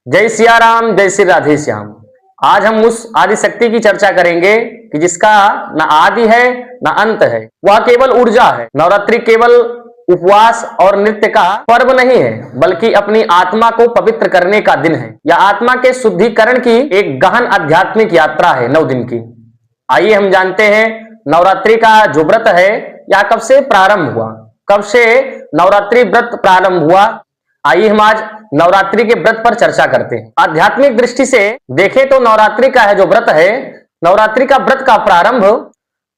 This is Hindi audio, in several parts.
जय सिया राम, जय श्री राधे श्याम। आज हम उस आदि शक्ति की चर्चा करेंगे कि जिसका न आदि है न अंत है, वह केवल ऊर्जा है। नवरात्रि केवल उपवास और नृत्य का पर्व नहीं है, बल्कि अपनी आत्मा को पवित्र करने का दिन है। यह आत्मा के शुद्धिकरण की एक गहन आध्यात्मिक यात्रा है 9 दिन की। आइए हम जानते हैं नवरात्रि का जो व्रत है यह कब से प्रारंभ हुआ, कब से नवरात्रि व्रत प्रारंभ हुआ। आइए हम आज नवरात्रि के व्रत पर चर्चा करते हैं। आध्यात्मिक दृष्टि से देखें तो नवरात्रि का है जो व्रत है, नवरात्रि का व्रत का प्रारंभ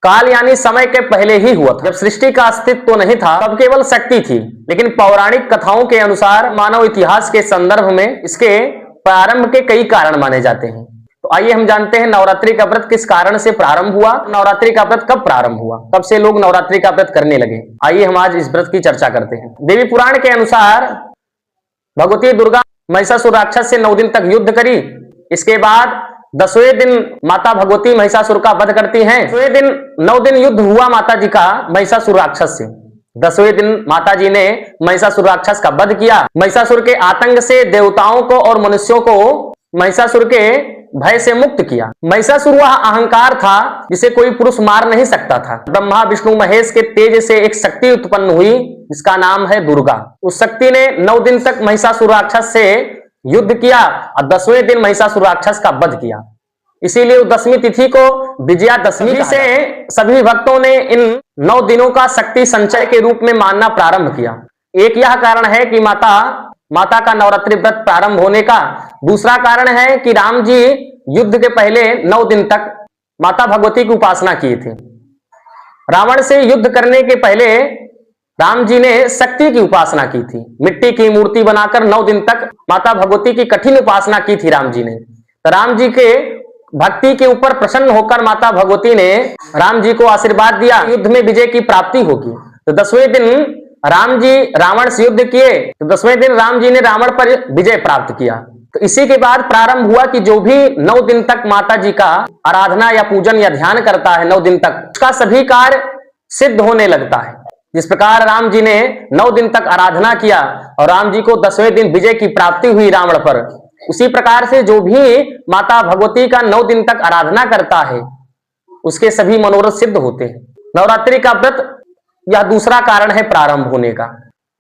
काल यानी समय के पहले ही हुआ था। जब सृष्टि का अस्तित्व तो नहीं था, तब केवल शक्ति थी। लेकिन पौराणिक कथाओं के अनुसार मानव इतिहास के संदर्भ में इसके प्रारंभ के कई कारण माने जाते हैं। तो आइए हम जानते हैं नवरात्रि का व्रत किस कारण से प्रारंभ हुआ, नवरात्रि का व्रत कब प्रारंभ हुआ, कब से लोग नवरात्रि का व्रत करने लगे। आइए हम आज इस व्रत की चर्चा करते हैं। देवी पुराण के अनुसार भगवती दुर्गा महिषासुर राक्षस से 9 दिन तक युद्ध करी। इसके बाद 10वें दिन माता भगवती महिषासुर का वध करती हैं। 10वें दिन 9 दिन युद्ध हुआ माता जी का महिषासुर राक्षस से। 10वें दिन माता जी ने महिषासुर राक्षस का वध किया। महिषासुर के आतंक से देवताओं को और मनुष्यों को महिषासुर के भय से मुक्त किया। महिषासुर वह अहंकार था जिसे कोई पुरुष मार नहीं सकता था। ब्रह्मा विष्णु महेश के तेज से एक शक्ति उत्पन्न हुई जिसका नाम है दुर्गा। उस शक्ति ने 9 दिन तक महिषासुर राक्षस से युद्ध किया और 10वें दिन महिषासुर राक्षस का वध किया। इसीलिए 10वीं तिथि को विजयादशमी से सभी भक्तों ने इन 9 दिनों का शक्ति संचय के रूप में मानना प्रारंभ किया। एक यह कारण है कि माता का नवरात्रि व्रत प्रारंभ होने का। दूसरा कारण है कि राम जी युद्ध के पहले 9 दिन तक माता भगवती की उपासना किए थे। रावण से युद्ध करने के पहले राम जी ने शक्ति की उपासना की थी। मिट्टी की मूर्ति बनाकर 9 दिन तक माता भगवती की कठिन उपासना की थी राम जी ने। तो राम जी के भक्ति के ऊपर प्रसन्न होकर माता भगवती ने राम जी को आशीर्वाद दिया, युद्ध में विजय की प्राप्ति होगी। तो 10वें दिन राम जी रावण से युद्ध किए, तो 10वें दिन राम जी ने रावण पर विजय प्राप्त किया। तो इसी के बाद प्रारंभ हुआ कि जो भी 9 दिन तक माता जी का आराधना या पूजन या ध्यान करता है 9 दिन तक, उसका सभी कार्य सिद्ध होने लगता है। जिस प्रकार राम जी ने 9 दिन तक आराधना किया और राम जी को 10वें दिन विजय की प्राप्ति हुई रावण पर, उसी प्रकार से जो भी माता भगवती का 9 दिन तक आराधना करता है उसके सभी मनोरथ सिद्ध होते हैं। नवरात्रि का व्रत यह दूसरा कारण है प्रारंभ होने का।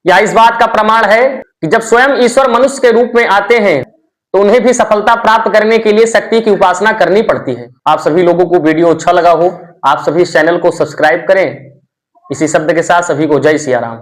यह इस बात का प्रमाण है कि जब स्वयं ईश्वर मनुष्य के रूप में आते हैं तो उन्हें भी सफलता प्राप्त करने के लिए शक्ति की उपासना करनी पड़ती है। आप सभी लोगों को वीडियो अच्छा लगा हो, आप सभी इस चैनल को सब्सक्राइब करें। इसी शब्द के साथ सभी को जय सिया राम।